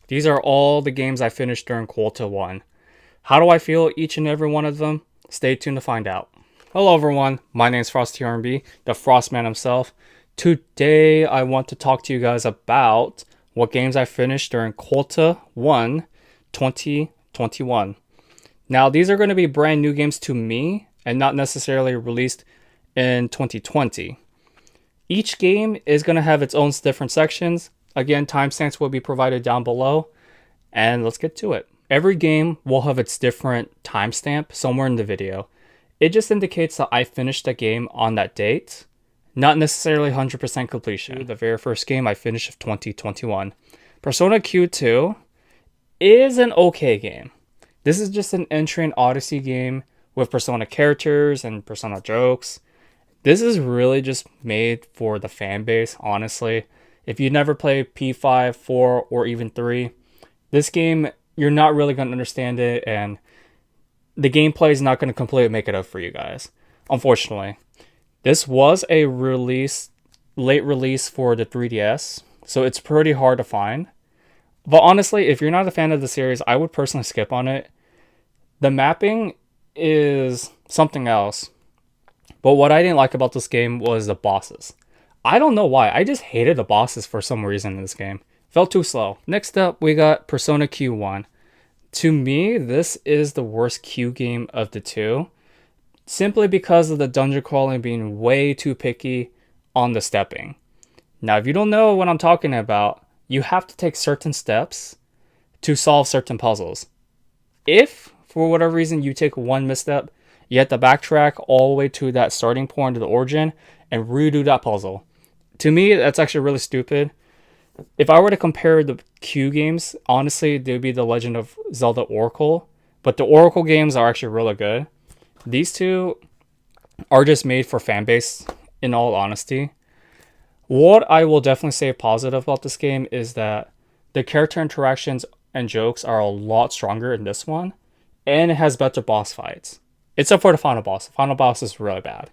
These are all the games I finished during Quota 1. How do I feel each and every one of them? Stay tuned to find out. Hello everyone, my name is Frosty R&B, the Frostman himself. Today I want to talk to you guys about what games I finished during Quota 1 2021. Now these are going to be brand new games to me and not necessarily released in 2020. Each game is going to have its own different sections. Again, timestamps will be provided down below. And let's get to it. Every game will have its different timestamp somewhere in the video. It just indicates that I finished the game on that date, not necessarily 100% completion. The very first game I finished of 2021. Persona Q2 is an okay game. This is just an entry and Odyssey game with Persona characters and Persona jokes. This is really just made for the fan base, honestly. If you never played P5, 4, or even 3, this game, you're not really going to understand it, and the gameplay is not going to completely make it up for you guys, unfortunately. This was a late release for the 3DS, so it's pretty hard to find. But honestly, if you're not a fan of the series, I would personally skip on it. The mapping is something else. But what I didn't like about this game was the bosses. I don't know why. I just hated the bosses for some reason in this game. Felt too slow. Next up, we got Persona Q1. To me, this is the worst Q game of the two. Simply because of the dungeon crawling being way too picky on the stepping. Now, if you don't know what I'm talking about, you have to take certain steps to solve certain puzzles. If, for whatever reason, you take one misstep, you have to backtrack all the way to that starting point of the origin and redo that puzzle. To me, that's actually really stupid. If I were to compare the Q games, honestly, they would be The Legend of Zelda Oracle. But the Oracle games are actually really good. These two are just made for fan base, in all honesty. What I will definitely say positive about this game is that the character interactions and jokes are a lot stronger in this one. And it has better boss fights. Except for the final boss. The final boss is really bad.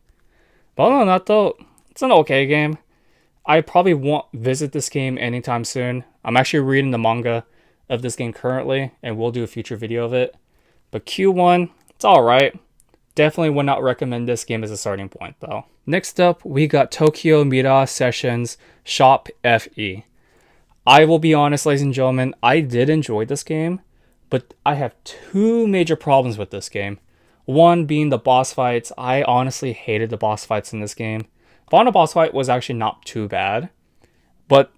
But other than that though, it's an okay game. I probably won't visit this game anytime soon. I'm actually reading the manga of this game currently, and we'll do a future video of it. But Q1, it's alright. Definitely would not recommend this game as a starting point though. Next up, we got Tokyo Mira Sessions Shop FE. I will be honest, ladies and gentlemen, I did enjoy this game, but I have two major problems with this game. One being the boss fights. I honestly hated the boss fights in this game. Final boss fight was actually not too bad, but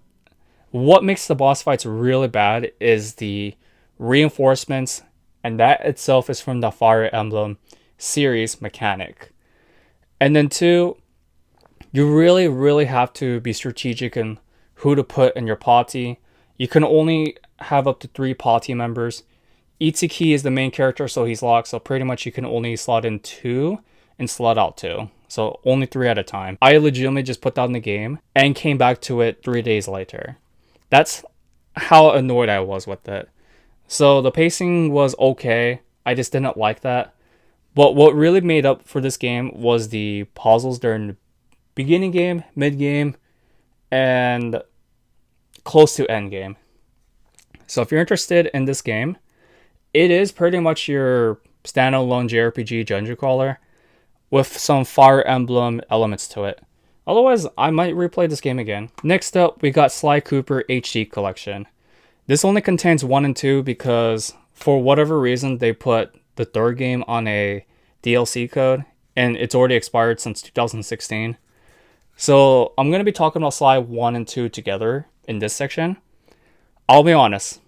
what makes the boss fights really bad is the reinforcements, and that itself is from the Fire Emblem series mechanic. And then two, you really have to be strategic in who to put in your party. You can only have up to 3 party members. Itsuki is the main character, so he's locked, so pretty much you can only slot in 2 and slot out 2. So only 3 at a time. I legitimately just put down the game and came back to it 3 days later. That's how annoyed I was with it. So the pacing was okay. I just didn't like that. But what really made up for this game was the puzzles during the beginning game, mid game, and close to end game. So if you're interested in this game, it is pretty much your standalone JRPG dungeon crawler with some Fire Emblem elements to it. Otherwise, I might replay this game again. Next up, we got Sly Cooper HD Collection. This only contains 1 and 2 because for whatever reason, they put the third game on a DLC code, and it's already expired since 2016. So I'm going to be talking about Sly 1 and 2 together in this section. I'll be honest,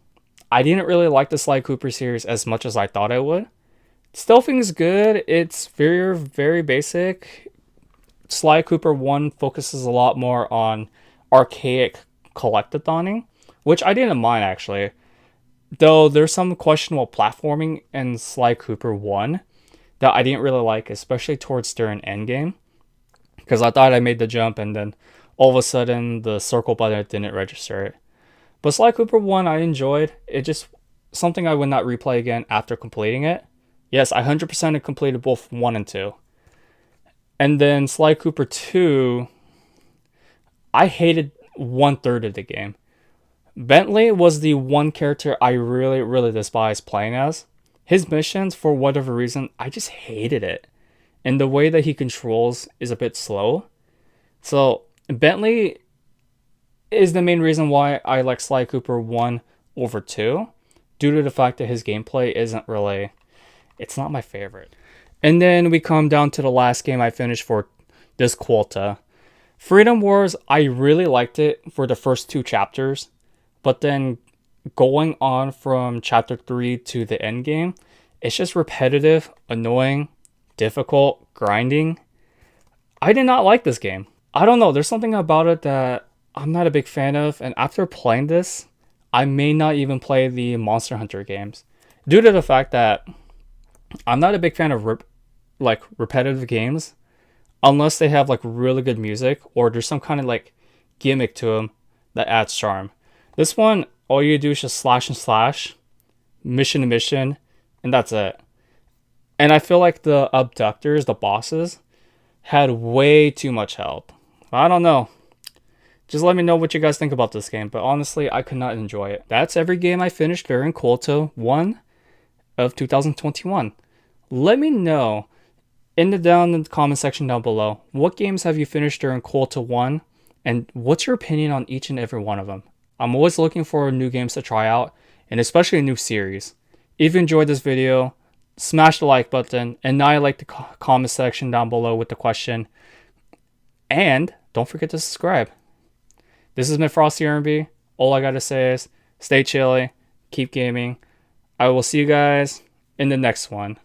I didn't really like the Sly Cooper series as much as I thought I would. Still think it's good. It's very basic. Sly Cooper 1 focuses a lot more on archaic collectathoning, which I didn't mind actually. Though there's some questionable platforming in Sly Cooper 1 that I didn't really like, especially towards during endgame. Because I thought I made the jump and then all of a sudden the circle button didn't register it. But Sly Cooper 1 I enjoyed. It just something I would not replay again after completing it. Yes, I 100% completed both 1 and 2. And then Sly Cooper 2, I hated 1/3 of the game. Bentley was the one character I really, really despised playing as. His missions, for whatever reason, I just hated it. And the way that he controls is a bit slow. So, Bentley is the main reason why I like Sly Cooper 1 over 2, due to the fact that his gameplay isn't really, it's not my favorite. And then we come down to the last game I finished for this quota. Freedom Wars, I really liked it for the first 2 chapters, but then going on from chapter 3 to the end game, it's just repetitive, annoying, difficult, grinding. I did not like this game. I don't know, there's something about it that I'm not a big fan of, and after playing this, I may not even play the Monster Hunter games, due to the fact that I'm not a big fan of repetitive games unless they have like really good music or there's some kind of like gimmick to them that adds charm. This one, all you do is just slash and slash, mission to mission, and that's it. And I feel like the abductors, the bosses, had way too much help. I don't know. Just let me know what you guys think about this game, but honestly, I could not enjoy it. That's every game I finished during Quota 1 of 2021. Let me know in the comment section down below, what games have you finished during Quota 1, and what's your opinion on each and every one of them? I'm always looking for new games to try out, and especially a new series. If you enjoyed this video, smash the like button, annihilate the comment section down below with the question, and don't forget to subscribe. This has been Frosty R&B. All I gotta say is, stay chilly, keep gaming. I will see you guys in the next one.